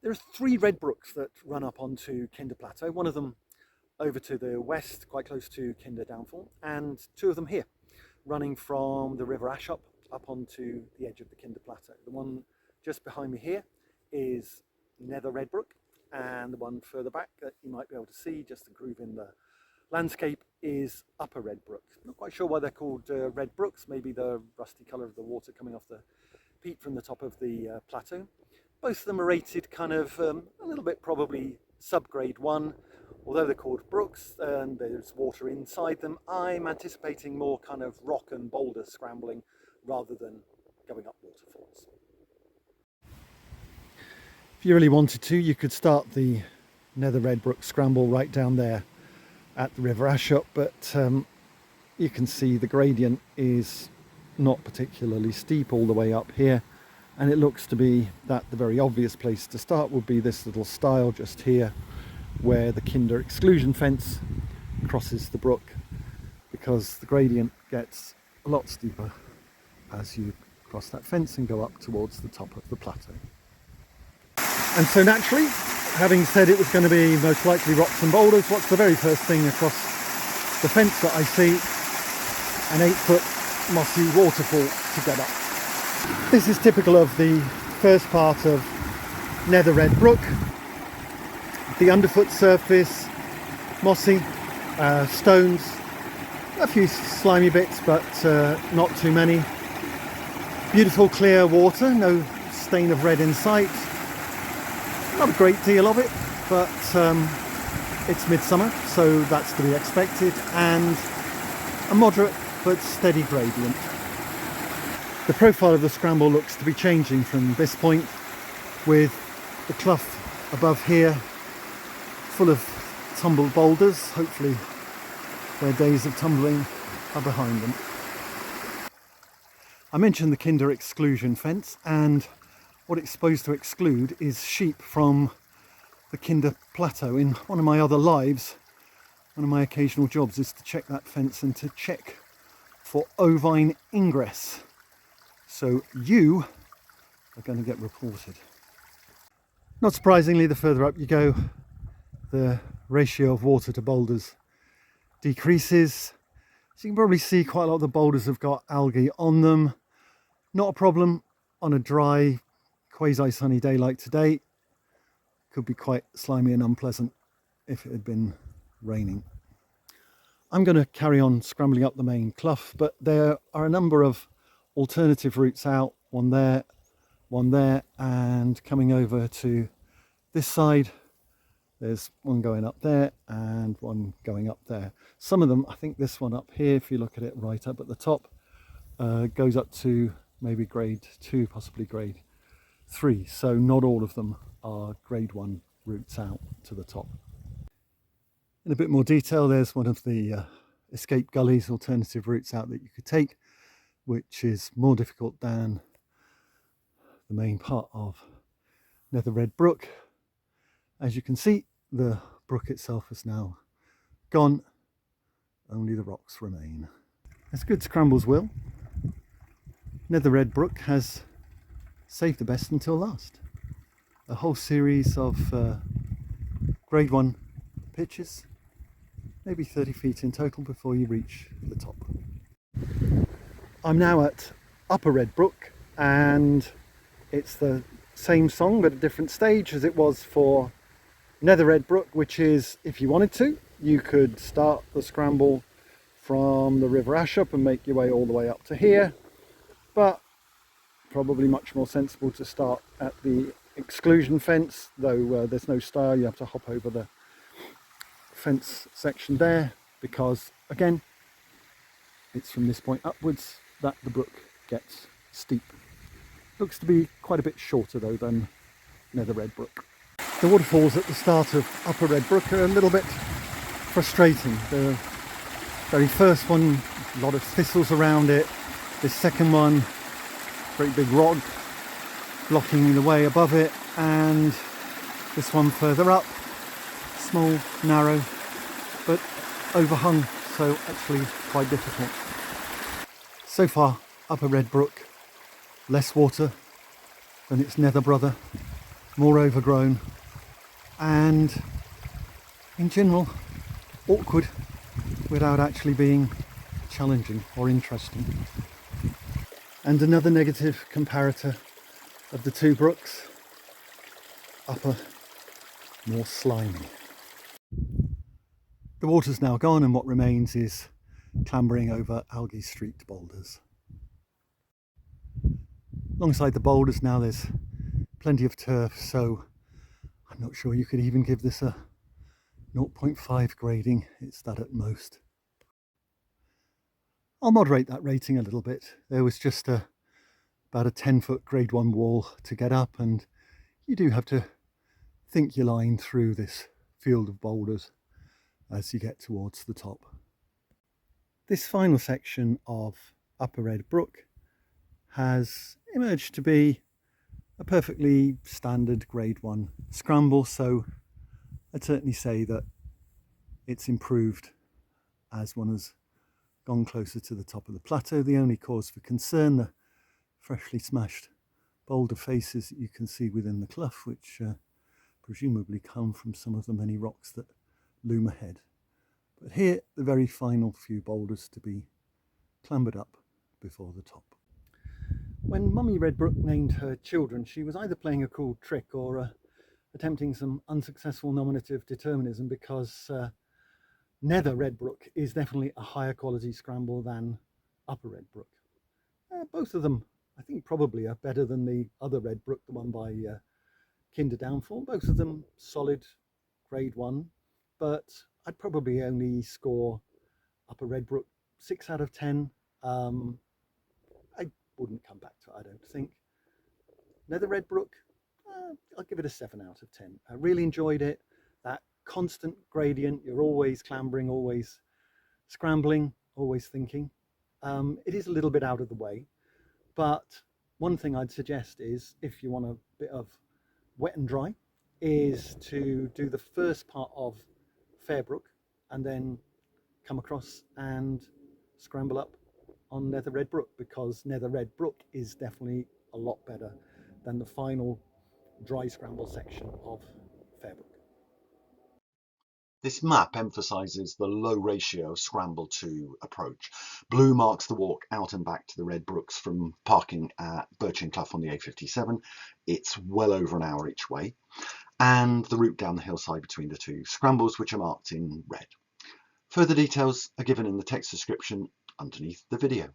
There are 3 red brooks that run up onto Kinder Plateau, one of them over to the west, quite close to Kinder Downfall, and 2 of them here, running from the River Ash up onto the edge of the Kinder Plateau. The one just behind me here is Nether Red Brook, and the one further back that you might be able to see, just a groove in the landscape, is Upper Red Brook. Not quite sure why they're called red brooks, maybe the rusty colour of the water coming off the peat from the top of the plateau. Both of them are rated kind of a little bit probably subgrade 1, although they're called brooks and there's water inside them. I'm anticipating more kind of rock and boulder scrambling rather than going up waterfalls. If you really wanted to, you could start the Nether Red Brook scramble right down there at the River Ashup, but you can see the gradient is not particularly steep all the way up here, and it looks to be that the very obvious place to start would be this little stile just here where the Kinder Exclusion Fence crosses the brook, because the gradient gets a lot steeper as you cross that fence and go up towards the top of the plateau. And so naturally, having said it was going to be most likely rocks and boulders, what's the very first thing across the fence that I see? An 8-foot mossy waterfall to get up. This is typical of the first part of Nether Red Brook. The underfoot surface, mossy, stones, a few slimy bits, but not too many. Beautiful clear water, no stain of red in sight. Not a great deal of it, but it's midsummer, so that's to be expected, and a moderate but steady gradient. The profile of the scramble looks to be changing from this point, with the clough above here full of tumbled boulders, hopefully their days of tumbling are behind them. I mentioned the Kinder Exclusion Fence, and what it's supposed to exclude is sheep from the Kinder Plateau. In one of my other lives, one of my occasional jobs is to check that fence and to check for ovine ingress. So you are going to get reported. Not surprisingly, the further up you go, the ratio of water to boulders decreases. So you can probably see quite a lot of the boulders have got algae on them. Not a problem on a dry, quasi-sunny day like today. Could be quite slimy and unpleasant if it had been raining. I'm going to carry on scrambling up the main clough, but there are a number of alternative routes out, one there, and coming over to this side, there's one going up there and one going up there. Some of them, I think this one up here, if you look at it right up at the top, goes up to maybe grade 2, possibly grade 3. So not all of them are grade 1 routes out to the top. In a bit more detail, there's one of the escape gullies, alternative routes out that you could take, which is more difficult than the main part of Nether Red Brook. As you can see, the brook itself is now gone, only the rocks remain. As good scrambles will, Nether Red Brook has saved the best until last. A whole series of grade 1 pitches, maybe 30 feet in total before you reach the top. I'm now at Upper Red Brook, and it's the same song but a different stage as it was for Nether Red Brook, which is, if you wanted to, you could start the scramble from the River Ashup and make your way all the way up to here, but probably much more sensible to start at the exclusion fence, though there's no stile, you have to hop over the fence section there, because again, it's from this point upwards that the brook gets steep. Looks to be quite a bit shorter though than Nether Red Brook. The waterfalls at the start of Upper Red Brook are a little bit frustrating. The very first one, a lot of thistles around it. This second one, very big rock blocking the way above it, and this one further up, small, narrow, but overhung, so actually quite difficult. So far, Upper Red Brook, less water than its nether brother, more overgrown, and in general awkward without actually being challenging or interesting. And another negative comparator of the two brooks. Upper, more slimy. The water's now gone and what remains is clambering over algae streaked boulders. Alongside the boulders now there's plenty of turf, so I'm not sure you could even give this a 0.5 grading, it's that at most. I'll moderate that rating a little bit. There was just about a 10-foot grade 1 wall to get up, and you do have to think your line through this field of boulders as you get towards the top. This final section of Upper Red Brook has emerged to be a perfectly standard grade 1 scramble, so I'd certainly say that it's improved as one has gone closer to the top of the plateau. The only cause for concern, the freshly smashed boulder faces that you can see within the clough, which presumably come from some of the many rocks that loom ahead. But here, the very final few boulders to be clambered up before the top. When Mummy Red Brook named her children, she was either playing a cool trick or attempting some unsuccessful nominative determinism, because Nether Red Brook is definitely a higher quality scramble than Upper Red Brook. Both of them, I think, probably are better than the other Red Brook, the one by Kinder Downfall. Both of them solid grade 1, but I'd probably only score Upper Red Brook 6 out of 10. I wouldn't come back to it, I don't think. Nether Red Brook, I'll give it a 7 out of 10. I really enjoyed it. That constant gradient, you're always clambering, always scrambling, always thinking. It is a little bit out of the way, but one thing I'd suggest is, if you want a bit of wet and dry, is to do the first part of Fairbrook and then come across and scramble up on Nether Red Brook, because Nether Red Brook is definitely a lot better than the final dry scramble section of Fairbrook. This map emphasises the low ratio of scramble to approach. Blue marks the walk out and back to the Red Brooks from parking at Birchin Clough on the A57. It's well over an hour each way. And the route down the hillside between the two scrambles, which are marked in red. Further details are given in the text description underneath the video.